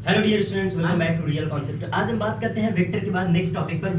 Hello dear students, welcome back to real concept. आज हम बात करते हैं वेक्टर के बाद नेक्स्ट टॉपिक पर।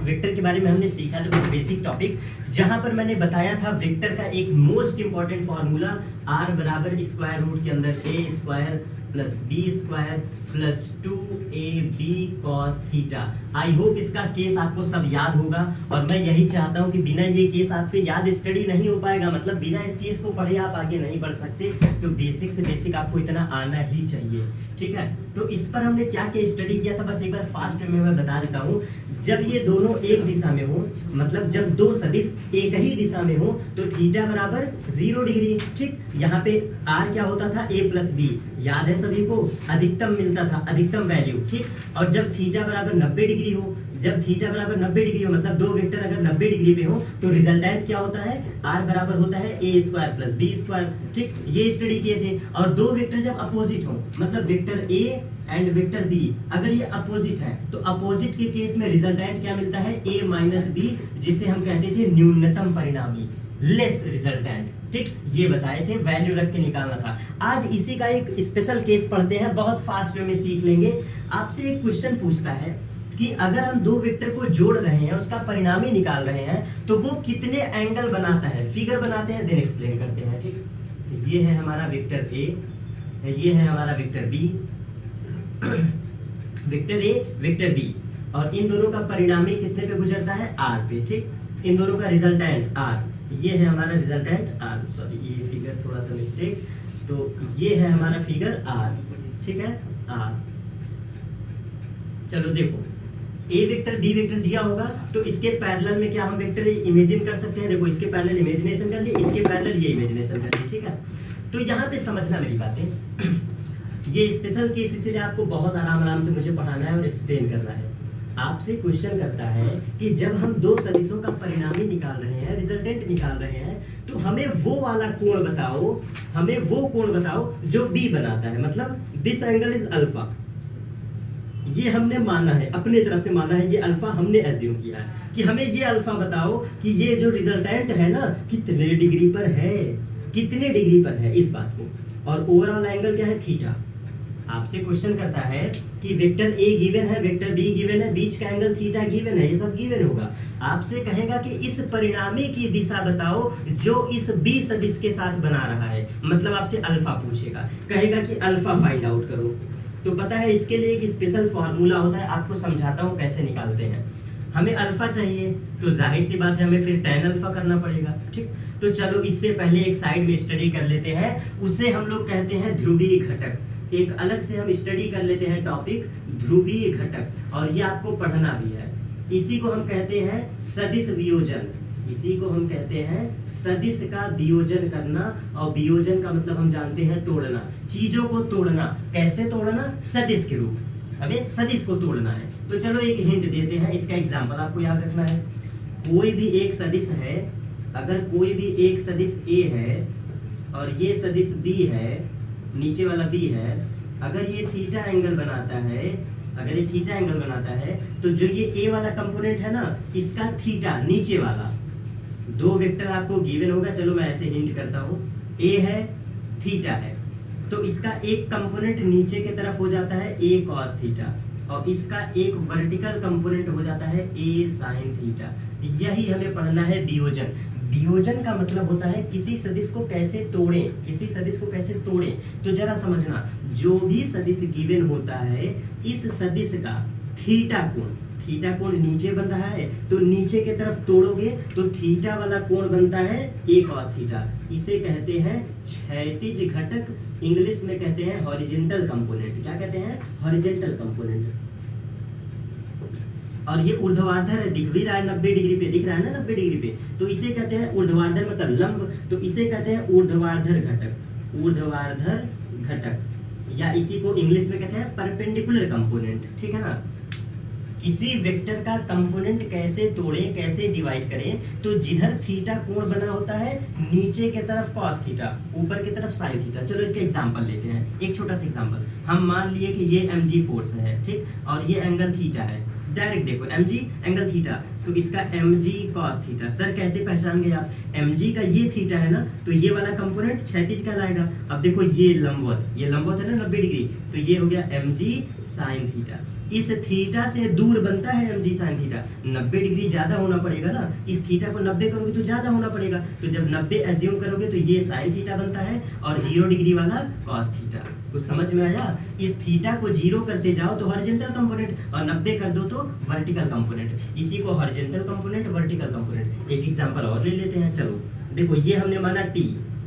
वेक्टर के बारे में हमने सीखा था कुछ बेसिक टॉपिक, जहां पर मैंने बताया था वेक्टर का एक मोस्ट इंपॉर्टेंट फार्मूला r बराबर स्क्वायर रूट के अंदर a square plus b square plus 2ab cos थीटा। आई होप इसका केस आपको सब याद होगा, और मैं यही चाहता हूं कि बिना ये केस आपके याद स्टडी नहीं हो पाएगा। मतलब बिना इस केस को पढ़े आप आगे नहीं बढ़ सकते। तो बेसिक से बेसिक आपको इतना आना ही चाहिए, ठीक है। तो इस पर हमने क्या क्या स्टडी किया था, बस एक बार फास्ट में मैं बता देता हूँ। जब ये दोनों एक दिशा में हो, मतलब जब दो सदिश एक ही दिशा में हो, तो थीटा बराबर 0 डिग्री, ठीक। यहाँ पे r क्या होता था, a प्लस बी, याद है सभी को, अधिकतम मिलता था, अधिकतम वैल्यू, ठीक। और जब थीटा बराबर 90 डिग्री हो, जब थीटा बराबर 90 डिग्री हो, मतलब दो वेक्टर अगर 90 डिग्री पे हो, तो रिजल्टेंट क्या होता है, r बराबर होता है a square plus b square, ठीक। ये स्टडी किए थे। और दो वेक्टर जब अपोजिट हो, मतलब vector a and vector b अगर ये अपोजिट है, तो अपोजिट के केस में रिजल्टेंट क्या मिलता है, a माइनस बी, जिसे हम कहते थे न्यूनतम परिणामी, लेस रिजल्टेंट, ठीक। ये बताए थे, वैल्यू रख के निकालना था। आज इसी का एक स्पेशल केस पढ़ते हैं, बहुत फास्ट वे में सीख लेंगे। आपसे एक क्वेश्चन पूछता है कि अगर हम दो वेक्टर को जोड़ रहे हैं, उसका परिणामी निकाल रहे हैं, तो वो कितने एंगल बनाता है। फिगर बनाते हैं, देन एक्सप्लेन करते हैं, ठीक। ये है हमारा वेक्टर a, ये है हमारा vector b, vector a vector b, और इन दोनों का परिणामी कितने पे गुजरता है, r पे, ठीक। इन दोनों का रिजल्टेंट r, ये है हमारा रिजल्टेंट r, सॉरी ये फिगर थोड़ा सा मिस्टेक, तो ये है हमारा फिगर r, ठीक है, r। चलो देखो, a वेक्टर b वेक्टर दिया होगा, तो इसके पैरेलल में क्या हम वेक्टर इमेजिन कर सकते हैं। देखो, इसके पैरेलल इमेजिनेशन कर लिए, इसके पैरेलल ये इमेजिनेशन कर लिए, ठीक है। तो यहाँ पे समझना मेरी बातें, ये स्पेशल केस, इसीलिए आपको बहुत आराम से मुझे पढ़ाना है और एक्सप्लेन करना है। आपसे क्वेश्चन करता है कि जब हम दो सदिशों का परिणामी निकाल रहे हैं, रिजल्टेंट निकाल रहे हैं, तो हमें वो वाला कोण बताओ, हमें वो कोण बताओ जो b बनाता है। मतलब दिस एंगल इज अल्फा, ये हमने माना है, अपने तरफ से माना है, ये अल्फा हमने एज्यूम किया है कि हमें ये अल्फा बताओ कि ये जो रिजल्टेंट है ना, कितने डिग्री पर है, कितने डिग्री पर है, इस बात को। और ओवरऑल एंगल क्या है, थीटा। आपसे क्वेश्चन करता है कि वेक्टर a गिवन है, वेक्टर b गिवन है, बीच का एंगल थीटा गिवन है, ये सब गिवन होगा। आपसे कहेगा कि इस परिणामी की दिशा बताओ जो इस b सदिश के साथ बना रहा है। मतलब आपसे अल्फा पूछेगा, कहेगा कि अल्फा फाइंड आउट करो। तो पता है इसके लिए एक स्पेशल फॉर्मूला होता है, आपको समझाता हूँ कैसे निकालते हैं। हमें अल्फा चाहिए, तो जाहिर सी बात है हमें फिर tan अल्फा करना पड़ेगा, ठीक। तो चलो इससे पहले एक साइड में स्टडी कर लेते हैं, उसे हम लोग कहते हैं ध्रुवीय घटक। एक अलग से हम स्टडी कर लेते हैं टॉपिक, ध्रुवीय घटक, और ये आपको पढ़ना भी है। इसी को हम कहते हैं सदिश वियोजन, इसी को हम कहते हैं सदिश का वियोजन करना। और वियोजन का मतलब हम जानते हैं तोड़ना, चीजों को तोड़ना। कैसे तोड़ना, सदिश के रूप, हमें सदिश को तोड़ना है। तो चलो एक हिंट देते हैं, इसका एग्जाम्पल आपको याद रखना है। कोई भी एक सदिश है, अगर कोई भी एक सदिश a है और ये सदिश b है, नीचे वाला b है, अगर ये थीटा एंगल बनाता है, अगर ये थीटा एंगल बनाता है, तो जो ये a वाला कंपोनेंट है ना, इसका थीटा नीचे वाला, दो वेक्टर आपको गिवन होगा। चलो मैं ऐसे हिंट करता हूँ, a है, थीटा है, तो इसका एक कंपोनेंट नीचे की तरफ हो जाता है a cos थीटा, और इसका एक वर्टिकल कंपोनेंट हो जाता है a sin थीटा। यही हमें पढ़ना है वियोजन। वियोजन का मतलब होता है किसी सदिश को कैसे तोड़ें, किसी सदिश को कैसे तोड़ें। तो जरा समझना, जो भी सदिश गिवन होता है, इस सदिश का थीटा कोण, थीटा कोण नीचे बन रहा है, तो नीचे की तरफ तोड़ोगे तो थीटा वाला कोण बनता है a cos थीटा। इसे कहते हैं क्षैतिज घटक, इंग्लिश में कहते हैं हॉरिजॉन्टल कंपोनेंट। क्या कहते हैं, हॉरिजॉन्टल कंपोनेंट। और ये ऊर्ध्वाधर दिख भी रहा है, 90 डिग्री पे दिख रहा है ना, 90 डिग्री पे, तो इसे कहते हैं ऊर्ध्वाधर, मतलब लंब, तो इसे कहते हैं ऊर्ध्वाधर घटक, ऊर्ध्वाधर घटक, या इसी को इंग्लिश में कहते हैं परपेंडिकुलर कंपोनेंट, ठीक है ना। किसी वेक्टर का कंपोनेंट कैसे तोड़ें, कैसे डिवाइड करें, तो जिधर थीटा कोण बना होता है, नीचे की तरफ cos थीटा, ऊपर की तरफ sin थीटा। चलो इसके एग्जांपल लेते हैं, एक छोटा सा एग्जांपल। हम मान लिए कि ये mg फोर्स है, ठीक, और ये एंगल थीटा है। डायरेक्ट देखो mg एंगल थीटा, तो इसका mg cos थीटा। सर कैसे पहचान गए आप? mg का ये थीटा है ना, तो ये वाला कंपोनेंट क्षैतिज कहलाएगा। अब देखो ये लंबवत है ना 90 डिग्री, तो ये हो गया mg sin थीटा। इस थीटा से दूर बनता है mg sin थीटा। 90 डिग्री ज्यादा होना पड़ेगा ना, इस थीटा को 90 करोगे तो ज्यादा होना पड़ेगा, तो जब 90 एज्यूम करोगे तो ये sin थीटा बनता है और 0 डिग्री वाला cos थीटा। कुछ समझ में आया? इस थीटा को 0 करते जाओ तो हॉरिजॉन्टल कंपोनेंट और 90 कर दो तो वर्टिकल कंपोनेंट। इसी को हॉरिजॉन्टल कंपोनेंट, वर्टिकल कंपोनेंट। एक एग्जांपल और ले लेते हैं। चलो देखो, ये हमने माना t,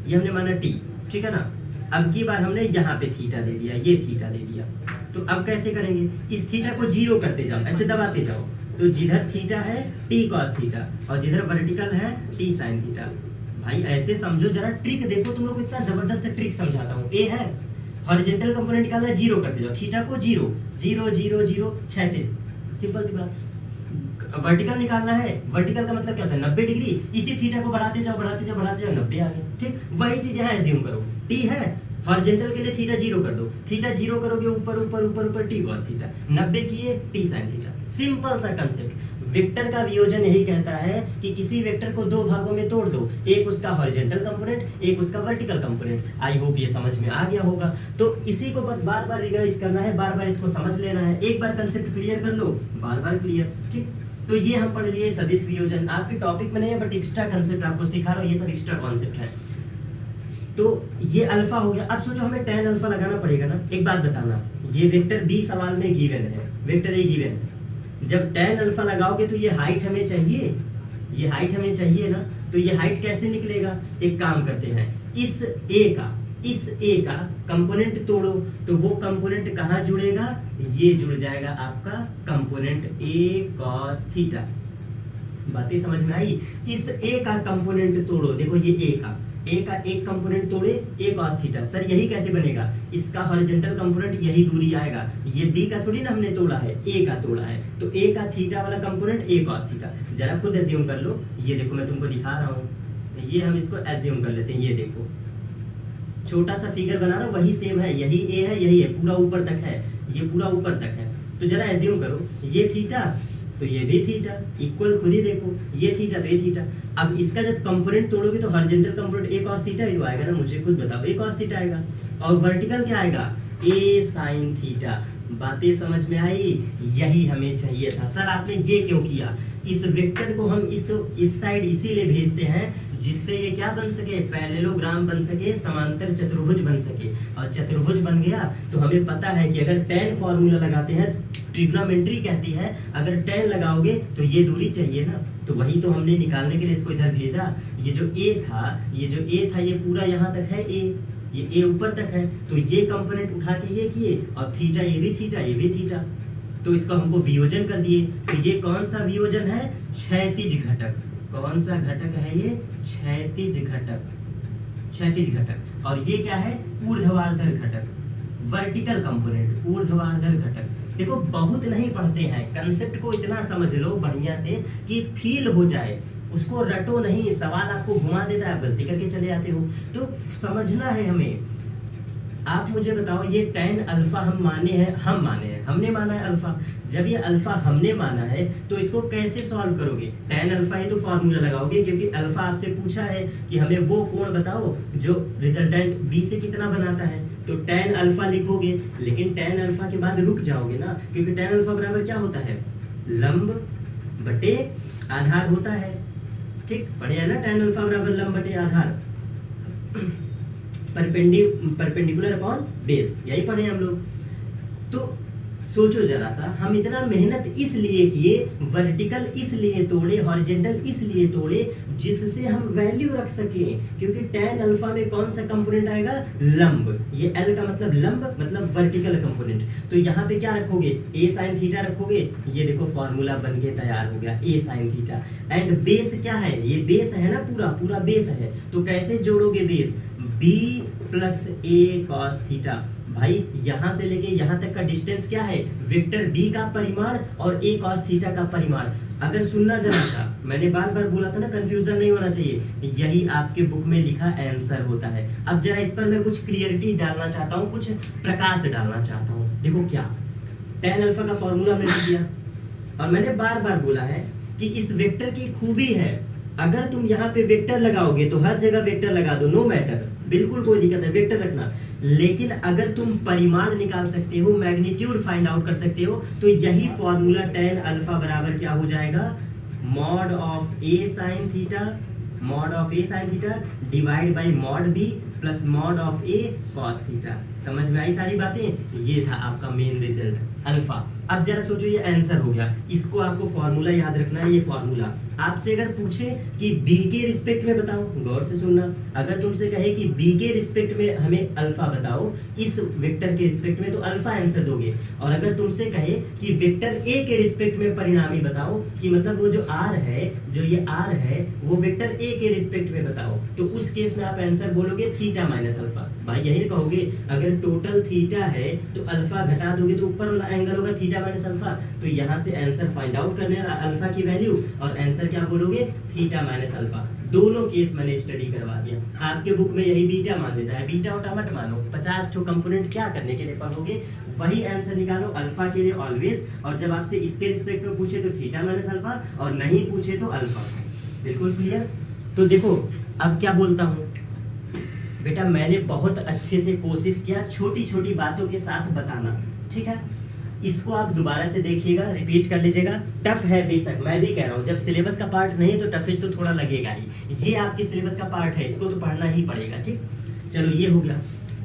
ये हमने माना t, ठीक है ना। अब की बार हमने यहाँ पे थीटा दे दिया, ये थीटा दे दिया, तो अब कैसे करेंगे? इस थीटा को 0 करते जाओ, ऐसे दबाते जाओ, तो जिधर थीटा है t cos थीटा और जिधर वर्टिकल है t sin थीटा। भाई ऐसे समझो जरा, ट्रिक देखो, तुम लोग को इतना जबरदस्त ट्रिक समझाता हूँ। ए है हॉरिजॉन्टल कंपोनेंट निकालना है, 0 करते जाओ, थीटा को 0 0 0 0 क्षैतिज, सिंपल सी बात। वर्टिकल निकालना है, वर्टिकल का मतलब क्या होता है? 90 डिग्री। इसी थीटा को बढ़ाते जाओ बढ़ाते जाओ बढ़ाते जाओ, 90 आ गया। ठीक, वही चीज यहाँ एज्यूम करो। टी है, हॉरिजॉन्टल के लिए थीटा 0 कर दो, थीटा 0 करोगे ऊपर ऊपर ऊपर ऊपर टी cos थीटा, 90 किए टी sin थीटा। सिंपल सा कंसेप्ट। वेक्टर का वियोजन यही कहता है कि किसी वेक्टर को दो भागों में तोड़ दो, एक उसका हॉरिजॉन्टल कंपोनेंट, एक उसका वर्टिकल कंपोनेंट। आई होप ये समझ में आ गया होगा। तो इसी को बस बार बार रिवाइज करना है, बार बार इसको समझ लेना है। एक बार कंसेप्ट क्लियर कर लो, बार बार क्लियर। ठीक, तो ये हम पढ़ लिए सदिश वियोजन। आपके टॉपिक में नहीं है बट एक्स्ट्रा कंसेप्ट आपको सिखा रहा हूँ, ये सब एक्स्ट्रा कॉन्सेप्ट है। तो ये अल्फा हो गया। अब सोचो हमें tan अल्फा लगाना पड़ेगा ना। एक बात बताना, ये वेक्टर बी सवाल में गिवन है, वेक्टर ए गिवन है। जब tan अल्फा लगाओगे तो ये हाइट हमें चाहिए, ये हाइट हमें चाहिए ना, तो ये हाइट कैसे निकलेगा? एक काम करते हैं, इस ए का कंपोनेंट तोड़ो, तो वो कंपोनेंट कहाँ जुड़ेगा? ये जुड़ जाएगा आपका कंपोनेंट a cos थीटा। बातें समझ में आई? इस a का कंपोनेंट तोड़ो, देखो ये a का एक कंपोनेंट तोड़े a cos थीटा। सर यही कैसे बनेगा? इसका हॉरिजॉन्टल कंपोनेंट यही दूरी आएगा, ये b का थोड़ी ना हमने तोड़ा है, a का तोड़ा है, तो a का थीटा वाला कंपोनेंट a cos थीटा। जरा खुद एज्यूम कर लो, ये देखो मैं तुमको दिखा रहा हूँ, ये हम इसको एज्यूम कर लेते हैं। ये देखो छोटा सा फिगर बना रहा, वही सेम है, यही a है, यही है, पूरा ऊपर तक है, ये पूरा ऊपर तक है। तो जरा एज्यूम करो, ये थीटा तो ये भी थीटा, इक्वल खुद ही देखो, ये थीटा तो ये थीटा। अब इसका जब कंपोनेंट तोड़ोगे तो horizontal component a cos theta ही तो आएगा ना, मुझे खुद बताओ, a cos थीटा आएगा। और वर्टिकल क्या आएगा? a sin theta. बातें समझ में आई? यही हमें चाहिए था। सर आपने ये क्यों किया? इस वेक्टर को हम इस साइड इसीलिए भेजते हैं जिससे ये क्या बन सके? पैरेललोग्राम बन सके, समांतर चतुर्भुज बन सके। और चतुर्भुज बन गया तो हमें पता है कि अगर tan फॉर्मूला लगाते हैं, ट्रिग्नोमेट्री कहती है, अगर tan लगाओगे तो ये दूरी चाहिए ना, तो वही तो हमने निकालने के लिए इसको इधर भेजा। ये जो a था ये पूरा यहाँ तक है a, ये a ऊपर तक है, तो ये कंपोनेंट उठा के ये किए और थीटा ये भी थीटा ये भी थीटा, तो इसका हमको वियोजन कर दिए। तो ये कौन सा वियोजन है? क्षैतिज घटक। कौन सा घटक है ये? क्षैतिज घटक, क्षैतिज घटक। और ये क्या है? ऊर्ध्वाधर घटक, वर्टिकल कंपोनेंट, ऊर्ध्वाधर घटक। देखो बहुत नहीं पढ़ते हैं, कंसेप्ट को इतना समझ लो बढ़िया से कि फील हो जाए, उसको रटो नहीं। सवाल आपको घुमा देता है, आप गलती करके चले आते हो, तो समझना है हमें। आप मुझे बताओ, ये tan अल्फा हम माने हैं, हमने माना है अल्फा। जब ये अल्फा हमने माना है तो इसको कैसे सॉल्व करोगे? tan अल्फा ही तो फॉर्मूला लगाओगे, क्योंकि अल्फा आपसे पूछा है कि हमें वो कोण बताओ जो रिजल्टेंट b से कितना बनाता है, तो tan अल्फा लिखोगे। लेकिन tan अल्फा के बाद रुक जाओगे ना, क्योंकि tan अल्फा बराबर क्या होता है? लंब बटे आधार होता है। ठीक, पढ़े है ना? tan अल्फा बराबर लंब बटे आधार, परपेंडिकुलर अपॉन बेस, यही पढ़े हम लोग। तो सोचो जरा सा, हम इतना मेहनत इसलिए किए, वर्टिकल इसलिए तोड़े, हॉरिजॉन्टल इसलिए तोड़े जिससे हम वैल्यू रख सकें, क्योंकि tan अल्फा में कौन सा कंपोनेंट आएगा? लंब। ये L का मतलब लंब, मतलब वर्टिकल कंपोनेंट। तो यहाँ पे क्या रखोगे? a sin थीटा रखोगे। ये देखो फॉर्मूला बन के तैयार हो गया, a sin theta. And base क्या है? ये बेस है ना, पूरा बेस है। तो कैसे जोड़ोगे base? b plus a cos theta. भाई यहाँ से लेके यहाँ तक का डिस्टेंस क्या है? वेक्टर b का परिमाण और a cos थीटा का परिमाण। अगर सुनना जरा था, मैंने बार बार बोला था ना, कंफ्यूजन नहीं होना चाहिए, यही आपके बुक में लिखा आंसर होता है। अब जरा इस पर मैं कुछ क्लियरिटी डालना चाहता हूँ, कुछ प्रकाश डालना चाहता हूँ। देखो क्या tan अल्फा का फॉर्मूला मैंने दिया और मैंने बार बार बोला है कि इस वेक्टर की खूबी है, अगर तुम यहाँ पे वेक्टर लगाओगे तो हर जगह वेक्टर लगा दो, नो मैटर, बिल्कुल कोई दिक्कत है, वेक्टर रखना। लेकिन अगर तुम परिमाण निकाल सकते हो, मैग्नीट्यूड फाइंड आउट कर सकते हो, तो यही फॉर्मूला tan अल्फा बराबर क्या हो जाएगा, mod of a sine theta, mod of a sine theta divide by mod b plus mod of a cos theta. समझ में आई सारी बातें? ये था आपका मेन रिजल्ट अल्फा। अब जरा सोचो, ये आंसर हो गया, इसको आपको फॉर्मूला याद रखना है। ये फॉर्मूला आपसे अगर पूछे कि बी के रिस्पेक्ट में बताओ, गौर से सुनना, अगर तुमसे कहे कि बी के रिस्पेक्ट में हमें अल्फा बताओ, इस वेक्टर के रिस्पेक्ट में, तो अल्फा आंसर दोगे। और अगर तुमसे कहे कि वेक्टर ए के रिस्पेक्ट में परिणामी बताओ, कि मतलब वो जो आर है, जो ये आर है, वो वेक्टर ए के रिस्पेक्ट में बताओ, तो उस केस में आप आंसर बोलोगे थीटा माइनस अल्फा। भाई यही कहोगे, अगर टोटल थीटा है तो अल्फा घटा दोगे तो ऊपर वाला एंगल होगा थीटा माइनस अल्फा। तो यहाँ से आंसर फाइंड आउट करने अल्फा की वैल्यू, और आंसर क्या बोलोगे, थीटा माइनस अल्फा। दोनों केस मैंने स्टडी करवा दिया। आपके बुक में यही बीटा मान लेता है, बीटा उटा मत मानो, 50 कंपोनेंट क्या करने के लिए पढ़ोगे, वही आंसर निकालो अल्फा के लिए ऑलवेज। और जब आपसे इसके रिस्पेक्ट में पूछे तो थीटा माइनस अल्फा, और नहीं पूछे तो अल्फा। बिल्कुल क्लियर? तो देखो अब क्या बोलता हूँ बेटा, मैंने बहुत अच्छे से कोशिश किया छोटी छोटी बातों के साथ बताना, ठीक है? इसको आप दोबारा से देखिएगा, रिपीट कर लीजिएगा। टफ है बेशक, मैं भी कह रहा हूँ, जब सिलेबस का पार्ट नहीं तो टफिश तो थोड़ा लगेगा ही। ये आपके सिलेबस का पार्ट है, इसको तो पढ़ना ही पड़ेगा, ठीक? चलो ये हो गया।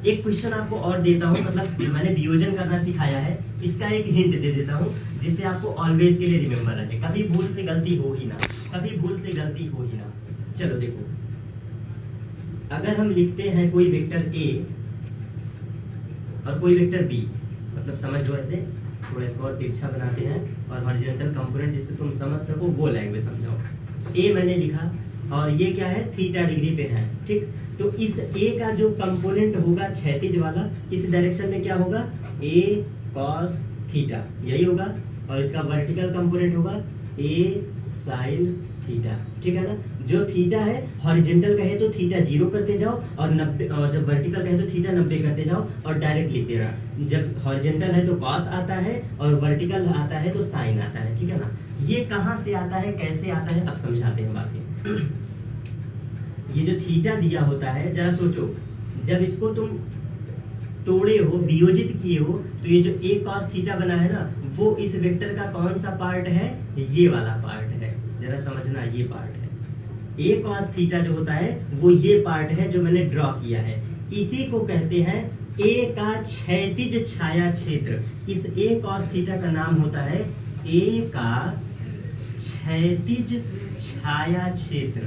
एक क्वेश्चन आपको और देता हूँ, मतलब मैंने वियोजन करना सिखाया है, इसका एक हिंट दे देता हूँ जिससे आपको ऑलवेज के लिए रिमेम्बर रहे, कभी भूल से गलती हो ही ना, कभी भूल से गलती हो ही ना। चलो देखो, अगर हम लिखते हैं कोई वेक्टर ए और कोई वेक्टर बी, मतलब समझ लो ऐसे, थोड़ा इसको और तिरछा बनाते हैं, और हॉरिजॉन्टल कंपोनेंट जिससे तुम समझ सको वो लैंग्वेज समझाओ। ए मैंने लिखा, और ये क्या है, थीटा डिग्री पे है, ठीक? तो इस ए का जो कंपोनेंट होगा क्षैतिज वाला, इस डायरेक्शन में क्या होगा, ए कॉस थीटा, यही होगा। और इसका वर्टिकल कंपोनेंट होगा ए साइन थीटा, ठीक है ना? जो थीटा है, हॉरिजॉन्टल कहे तो थीटा 0 करते जाओ, और 90, और जब वर्टिकल कहे तो थीटा 90 करते जाओ, और डायरेक्ट लिख देना। जब हॉरिजॉन्टल है तो कॉस आता है, और वर्टिकल आता है तो साइन आता है, ठीक है ना? ये कहाँ से आता है, कैसे आता है, अब समझाते हैं बातें। ये जो थीटा दिया होता है, जरा सोचो, जब इसको तुम तोड़े हो, वियोजित किए हो, तो ये जो ए कॉस थीटा बना है ना, वो इस वेक्टर का कौन सा पार्ट है, ये वाला पार्ट है। जरा समझना, ये पार्ट है। ए कॉस थीटा जो होता है वो ये पार्ट है जो मैंने ड्रॉ किया है। इसी को कहते हैं ए का क्षैतिज छाया क्षेत्र। इस ए कॉस थीटा का नाम होता है ए का क्षैतिज छाया क्षेत्र।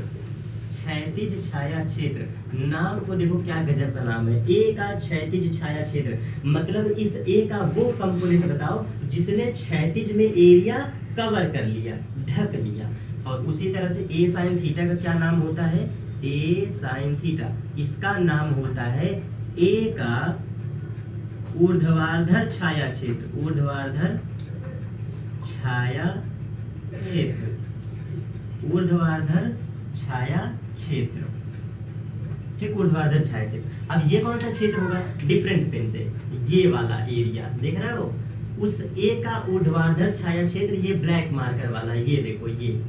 क्षैतिज छाया क्षेत्र, नाम को देखो क्या गजब का नाम है, ए का क्षैतिज छाया क्षेत्र। मतलब इस ए का वो कंपोनेंट बताओ जिसने क्षैतिज में एरिया कवर कर लिया, ढक लिया। और उसी तरह से ए साइन थीटा का क्या नाम होता है, ए साइन थीटा, इसका नाम होता है ए का ऊर्ध्वाधर छाया क्षेत्र। ऊर्ध्वाधर छाया क्षेत्र, ऊर्ध्वाधर छाया क्षेत्र, ठीक? ऊर्ध्वाधर छाया क्षेत्र। अब ये कौन सा क्षेत्र होगा, डिफरेंट पेन से, ये वाला एरिया देख रहे हो, उस ए का ऊर्ध्वाधर छाया क्षेत्र, ये ब्लैक मार्कर वाला, ये देखो, ये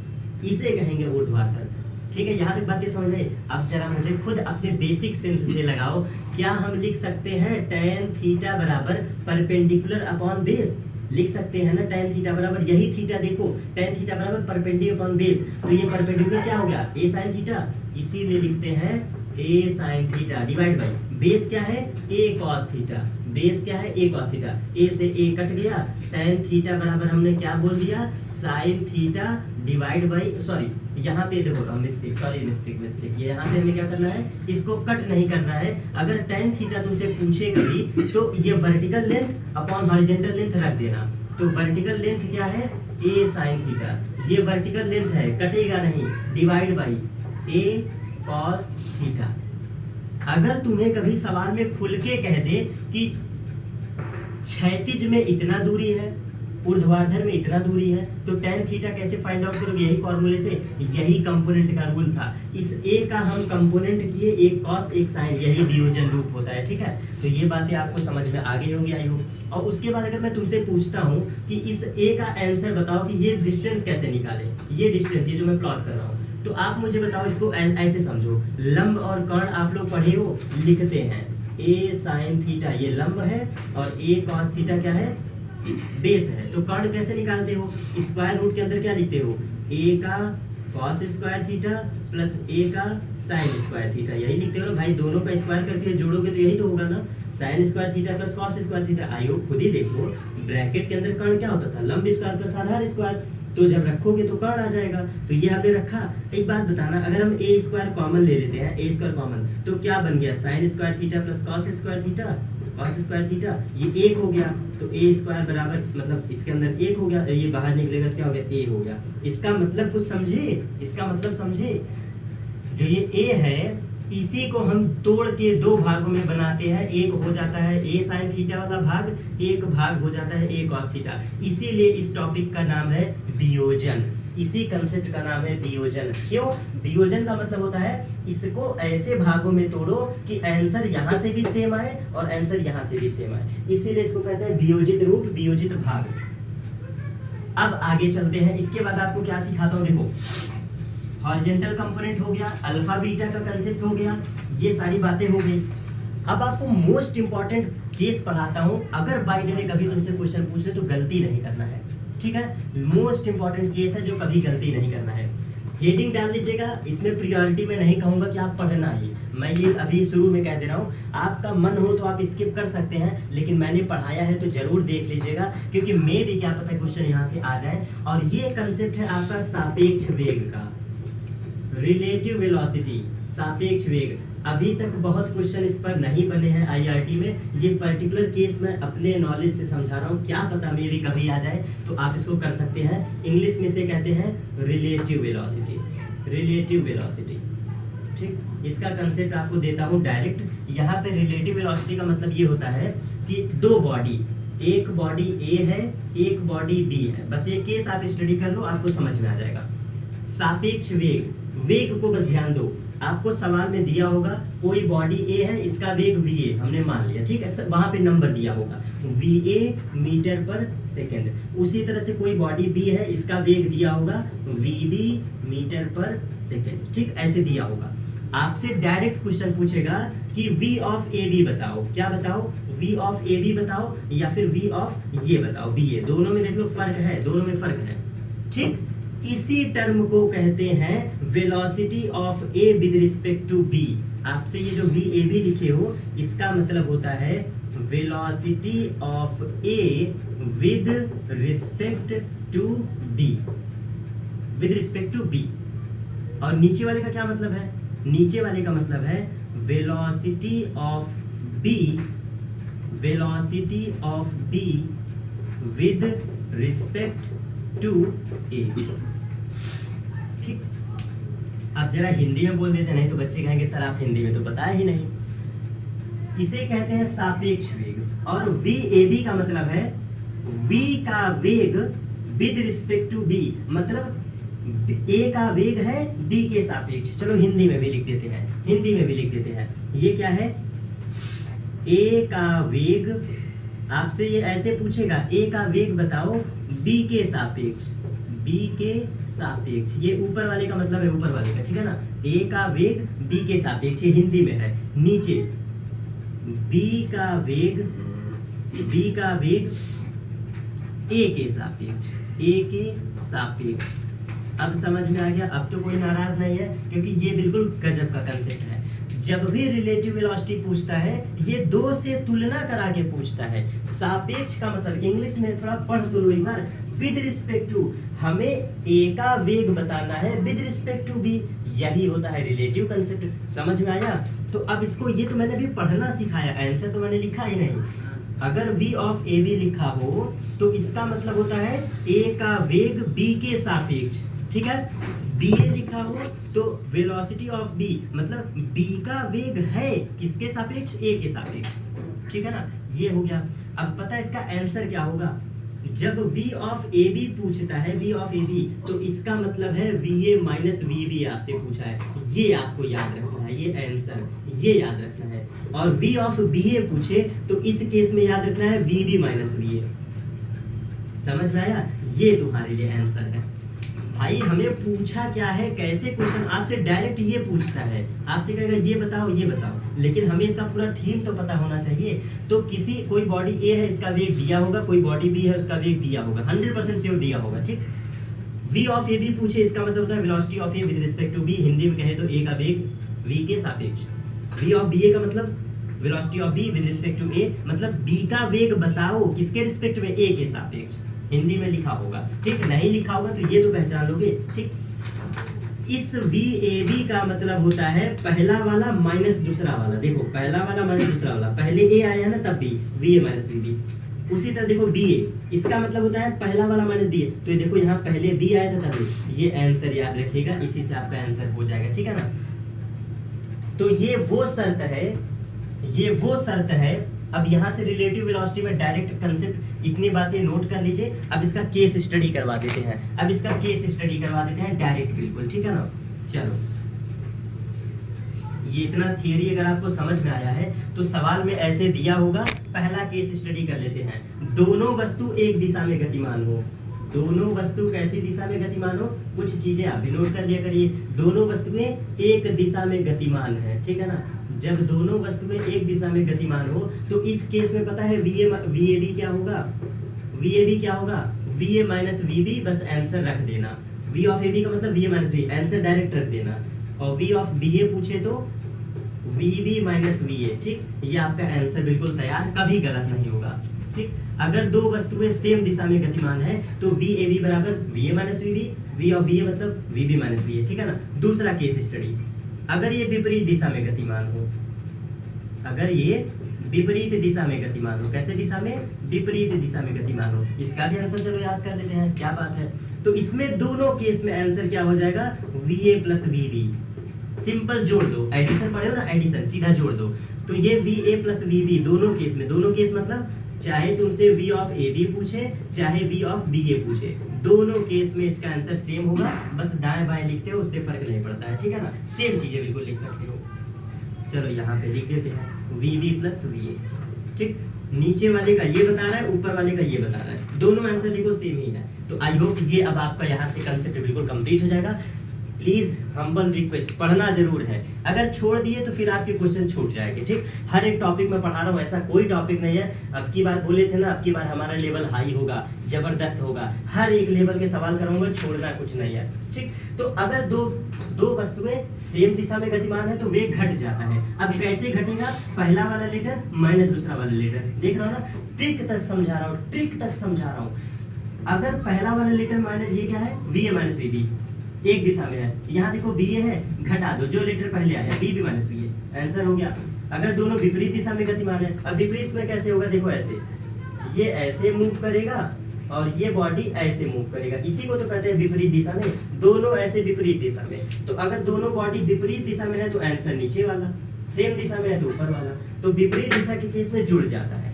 इसे कहेंगे ऊर्ध्वाधर, ठीक है? यहाँ तक बातें समझ में? अब जरा मुझे खुद अपने बेसिक सेंस से लगाओ, क्या हम लिख सकते हैं tan थीटा बराबर परपेंडिकुलर अपॉन बेस? लिख सकते हैं ना, tan थीटा बराबर, यही थीटा देखो, tan थीटा बराबर परपेंडिकुलर अपॉन बेस, तो ये परपेंडिकुलर क्या हो गया, a sin थीटा, इसीलिए लिखते हैं a sin theta divide by base क्या है, a cos थीटा। बेस क्या है, a cos थीटा, a से a कट गया, tan थीटा बराबर हमने क्या बोल दिया, sin theta divide by, sorry यहाँ पे देखो मिस्टेक, सॉरी मिस्टेक, ये यहाँ पे हमें क्या करना है, इसको कट नहीं करना है। अगर tan थीटा तुमसे पूछे कभी तो ये vertical length upon horizontal length रख देना। तो वर्टिकल लेंथ क्या है, a sin थीटा, ये वर्टिकल लेंथ है, कटेगा नहीं, divide by a cos theta. अगर तुम्हें कभी सवाल में खुल के कह दे कि क्षैतिज में इतना दूरी है, ऊर्ध्वाधर में इतना दूरी है, तो tan थीटा कैसे फाइंड आउट करोगे, यही फॉर्मूले से, यही कंपोनेंट का रूल था। इस a का हम कंपोनेंट किए, एक cos एक sin, यही वियोजन रूप होता है, ठीक है? तो ये बातें आपको समझ में आ गई होंगी आई होप। और उसके बाद अगर मैं तुमसे पूछता हूँ कि इस ए का आंसर बताओ कि ये डिस्टेंस कैसे निकाले, ये डिस्टेंस, ये जो मैं प्लॉट कर रहा हूँ, तो आप मुझे बताओ इसको ऐसे समझो, लंब और कर्ण आप लोग पढ़े हो, लिखते हैं ए साइन थीटा ये लंब है और ए कॉस थीटा क्या है, बेस है। तो कर्ण कैसे निकालते हो, स्क्वायर रूट के अंदर क्या लिखते हो, ए का कॉस स्क्वायर थीटा प्लस ए का साइन स्क्वायर थीटा, यही लिखते हो ना भाई, दोनों का स्क्वायर करके जोड़ोगे तो यही तो होगा ना, sine square theta plus cos square theta. आइयो खुद ही देखो, ब्रैकेट के अंदर कर्ण क्या होता था, लंब स्क्वायर प्लस आधार स्क्वायर, तो जब रखोगे तो कर्ण आ जाएगा, तो ये हमने रखा। एक बात बताना, अगर हम ए स्क्वायर कॉमन ले लेते हैं, ए स्क्वायर कॉमन, तो क्या बन गया, sine square theta plus cos square theta, cos square theta, ये एक हो गया, तो ए स्क्वायर बराबर मतलब इसके अंदर एक हो गया, ये बाहर निकलेगा तो क्या हो गया, ए हो गया। इसका मतलब कुछ समझे, इसका मतलब समझे, जो ये ए है इसी को हम तोड़ के दो भागों में बनाते हैं, एक हो जाता है ए साइन थीटा वाला भाग, एक भाग हो जाता है ए कॉस थीटा। इसीलिए इस टॉपिक का नाम है वियोजन, इसी कंसेप्ट का नाम है वियोजन। क्यों, वियोजन का मतलब होता है इसको ऐसे भागों में तोड़ो कि आंसर यहाँ से भी सेम आए और आंसर यहाँ से भी सेम आए, इसीलिए इसको कहते हैं वियोजित रूप, वियोजित भाग। अब आगे चलते हैं, इसके बाद आपको क्या सिखाता हूँ, देखो हॉरिजॉन्टल कंपोनेंट हो गया, अल्फा बीटा का कंसेप्ट हो गया, ये सारी बातें हो गई। अब आपको मोस्ट इंपॉर्टेंट केस पढ़ाता हूं, अगर बाय द वे कभी तुमसे क्वेश्चन पूछ ले तो गलती नहीं करना है, ठीक है, मोस्ट इंपॉर्टेंट केस है जो कभी गलती नहीं करना है। हेडिंग डाल लीजिएगा, इसमें प्रियोरिटी में नहीं कहूंगा कि आप पढ़ना ही, मैं ये अभी शुरू में कह दे रहा हूँ, आपका मन हो तो आप स्किप कर सकते हैं, लेकिन मैंने पढ़ाया है तो जरूर देख लीजिएगा, क्योंकि मे भी क्या पता क्वेश्चन यहाँ से आ जाए। और ये कंसेप्ट है आपका सापेक्ष वेग का, रिलेटिव वेलोसिटी, सापेक्ष वेग। अभी तक बहुत क्वेश्चन इस पर नहीं बने हैं आईआरटी में, ये पर्टिकुलर केस मैं अपने नॉलेज से समझा रहा हूँ, क्या पता मे भी कभी आ जाए, तो आप इसको कर सकते हैं। इंग्लिश में से कहते हैं रिलेटिव वेलोसिटी, रिलेटिव वेलोसिटी, ठीक। इसका कंसेप्ट आपको देता हूँ डायरेक्ट। यहाँ पे रिलेटिव वेलोसिटी का मतलब ये होता है कि दो बॉडी, एक बॉडी ए है, एक बॉडी बी है, बस ये केस आप स्टडी कर लो, आपको समझ में आ जाएगा। सापेक्ष वेग, वेग को बस ध्यान दो, आपको सवाल में दिया होगा कोई बॉडी ए है, इसका वेग va हमने मान लिया, ठीक है, वहां पे नंबर दिया होगा va मीटर पर सेकंड। उसी तरह से कोई बॉडी b है, इसका वेग दिया होगा vb मीटर पर सेकंड, ठीक, ऐसे दिया होगा। आपसे डायरेक्ट क्वेश्चन पूछेगा कि v ऑफ ab बताओ, क्या बताओ, v ऑफ ab बताओ, या फिर v ऑफ ये बताओ, ba। दोनों में देख लो फर्क है, दोनों में फर्क है, ठीक। इसी टर्म को कहते हैं velocity of a with respect to b. आपसे ये जो बी ए बी लिखे हो, इसका मतलब होता है velocity of a with respect to b, with respect to b. और नीचे वाले का क्या मतलब है, नीचे वाले का मतलब है velocity of B, velocity of B with respect to A, ठीक। अब जरा हिंदी में बोल देते, नहीं तो बच्चे कहेंगे सर आप हिंदी में तो बताया ही नहीं। इसे कहते हैं सापेक्ष वेग। और VAB का मतलब है V का वेग विद रिस्पेक्ट टू B, मतलब A का वेग है B के सापेक्ष। चलो हिंदी में भी लिख देते हैं, हिंदी में भी लिख देते हैं। ये क्या है, A का वेग, आपसे ये ऐसे पूछेगा A का वेग बताओ B के सापेक्ष, B के सापेक्ष, ये ऊपर वाले का मतलब है ऊपर वाले का, ठीक है ना। A का वेग B के सापेक्ष, ये हिंदी में है। नीचे B का वेग A के सापेक्ष, A के सापेक्ष। अब समझ में आ गया, अब तो कोई नाराज नहीं है, क्योंकि ये बिल्कुल गजब का कंसेप्ट है। जब भी रिलेटिव वेलोसिटी पूछता है, ये दो से तुलना करा के पूछता है। सापेक्ष का मतलब इंग्लिश में थोड़ा पढ़ तो लो एक बार, विद रिस्पेक्ट टू, हमें A का वेग बताना है विद रिस्पेक्ट टू B, यही होता है रिलेटिव कंसेप्ट। समझ में आया। तो अब इसको, ये तो मैंने भी पढ़ना सिखाया, आंसर तो मैंने लिखा ही नहीं। अगर V ऑफ AB लिखा हो तो इसका मतलब होता है A का वेग B के सापेक्ष, ठीक है। BA लिखा हो तो वेलोसिटी ऑफ B, मतलब B का वेग है किसके सापेक्ष, A के सापेक्ष, ठीक है ना। ये हो गया। अब पता है इसका आंसर क्या होगा, जब V ऑफ AB पूछता है, V ऑफ AB, तो इसका मतलब है VA माइनस VB आपसे पूछा है। ये आपको याद रखना है, ये आंसर ये याद रखना है। और वी ऑफ बी ए पूछे तो इस केस में याद रखना है v b minus v a. समझ में आया? ये तुम्हारे लिए आंसर है भाई। हमें पूछा क्या है, कैसे क्वेश्चन आपसे डायरेक्ट ये पूछता है, आपसे कहेगा ये बताओ ये बताओ, लेकिन हमें इसका पूरा थीम तो पता होना चाहिए। तो कोई बॉडी ए है, इसका वेग दिया होगा, कोई बॉडी बी है, उसका वेग दिया होगा, 100% श्योर दिया होगा, ठीक। v ऑफ ए बी पूछे, इसका मतलब होता है velocity of a with respect to b, Hindi में कहे तो ए का वेग v के सापेक्ष। v ऑफ बी ए का मतलब velocity of B with respect to A, मतलब b का वेग बताओ किसके रिस्पेक्ट में, a के सापेक्ष। हिंदी में लिखा होगा, ठीक। नहीं लिखा होगा तो ये तो पहचान लोगे, ठीक। इस VAB का मतलब होता है पहला वाला माइनस दूसरा वाला। देखो पहला वाला माइनस दूसरा वाला, पहले A आया ना तब भी VA माइनस VB। उसी तरह देखो BA, इसका मतलब होता है पहला वाला माइनस BA। तो ये देखो यहाँ पहले B आया था तभी, ये आंसर याद रखिएगा, इसी से आपका आंसर हो जाएगा, ठीक है ना। तो ये वो शर्त है। अब यहाँ से रिलेटिव वेलोसिटी में डायरेक्ट कंसेप्ट, इतनी बातें नोट कर लीजिए। अब इसका केस स्टडी करवा देते हैं, डायरेक्ट बिल्कुल, ठीक है ना। चलो ये इतना थियरी अगर आपको समझ में आया है तो सवाल में ऐसे दिया होगा। पहला केस स्टडी कर लेते हैं। दोनों वस्तु एक दिशा में गतिमान हो, दोनों वस्तु कैसी दिशा में गतिमान हो, कुछ चीजें आप भी नोट कर लिया करिए। दोनों वस्तुएं एक दिशा में गतिमान है, ठीक है ना। जब दोनों वस्तुएं एक दिशा में गतिमान हो तो इस केस में पता है VAB क्या होगा, VA माइनस VB, बस आंसर रख देना। V ऑफ AB का मतलब VA minus VB, answer direct रख देना। और V ऑफ BA पूछे तो VB माइनस VA, ठीक। ये आपका आंसर बिल्कुल तैयार, कभी गलत नहीं होगा, ठीक। अगर दो वस्तुएं सेम दिशा में गतिमान है तो VAB बराबर VA minus VB, V of BA मतलब VB माइनस VA, ठीक है ना। दूसरा केस स्टडी, अगर ये विपरीत दिशा में गतिमान हो, कैसे दिशा में, विपरीत दिशा में गतिमान हो, इसका भी आंसर चलो याद कर लेते हैं, क्या बात है। तो इसमें दोनों केस में आंसर क्या हो जाएगा, VA प्लस VB। सिंपल जोड़ दो, एडिशन पढ़े हो ना, एडिशन सीधा जोड़ दो। तो ये VA प्लस VB दोनों केस में, दोनों केस मतलब चाहे तुमसे V ऑफ AB पूछे चाहे V ऑफ BA पूछे, दोनों केस में इसका आंसर सेम होगा। बस दाएं बाएं लिखते हो उससे फर्क नहीं पड़ता है, ठीक है ना। सेम चीजें बिल्कुल लिख सकते हो। चलो यहाँ पे लिख देते हैं VB प्लस VA, ठीक। नीचे वाले का ये बता रहा है, ऊपर वाले का ये बता रहा है, दोनों आंसर देखो सेम ही है। तो आई होप ये अब आपका यहाँ से कंसेप्ट बिल्कुल कंप्लीट हो जाएगा। प्लीज हम्बल रिक्वेस्ट, पढ़ना जरूर है, अगर छोड़ दिए तो फिर आपके क्वेश्चन छूट जाएंगे, ठीक। हर एक टॉपिक में पढ़ा रहा हूँ, ऐसा कोई टॉपिक नहीं है। अब की बार बोले थे ना, अब की बार हमारा लेवल हाई होगा, जबरदस्त होगा, हर एक लेवल के सवाल कराऊंगा, छोड़ना कुछ नहीं है, ठीक। तो अगर दो वस्तुएं सेम दिशा में गतिमान है तो वेग घट जाता है। अब कैसे घटेगा, पहला वाला लेटर माइनस दूसरा वाला लेटर, देख रहा हो ना, ट्रिक तक समझा रहा हूँ। अगर पहला वाला लेटर माइनस, ये क्या है, VA माइनस VB, एक दिशा में है, यहाँ देखो BA है, घटा दो जो लेटर पहले आया, BB माइनस VA, आंसर हो गया। अगर दोनों विपरीत दिशा में गतिमान है, अब विपरीत में कैसे होगा, देखो ऐसे, ये ऐसे मूव करेगा और ये बॉडी ऐसे मूव करेगा, इसी को तो कहते हैं विपरीत दिशा में, दोनों ऐसे विपरीत दिशा में। तो अगर दोनों बॉडी विपरीत दिशा में है तो आंसर नीचे वाला, सेम दिशा में है तो ऊपर वाला, तो विपरीत दिशा के केस में जुड़ जाता है।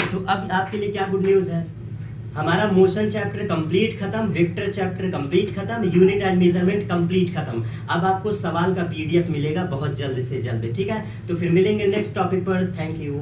तो अब आपके लिए क्या गुड न्यूज है, हमारा मोशन चैप्टर कंप्लीट खत्म, वेक्टर चैप्टर कंप्लीट खत्म, यूनिट एंड मेजरमेंट कंप्लीट खत्म। अब आपको सवाल का PDF मिलेगा बहुत जल्द से जल्द, ठीक है। तो फिर मिलेंगे नेक्स्ट टॉपिक पर, थैंक यू।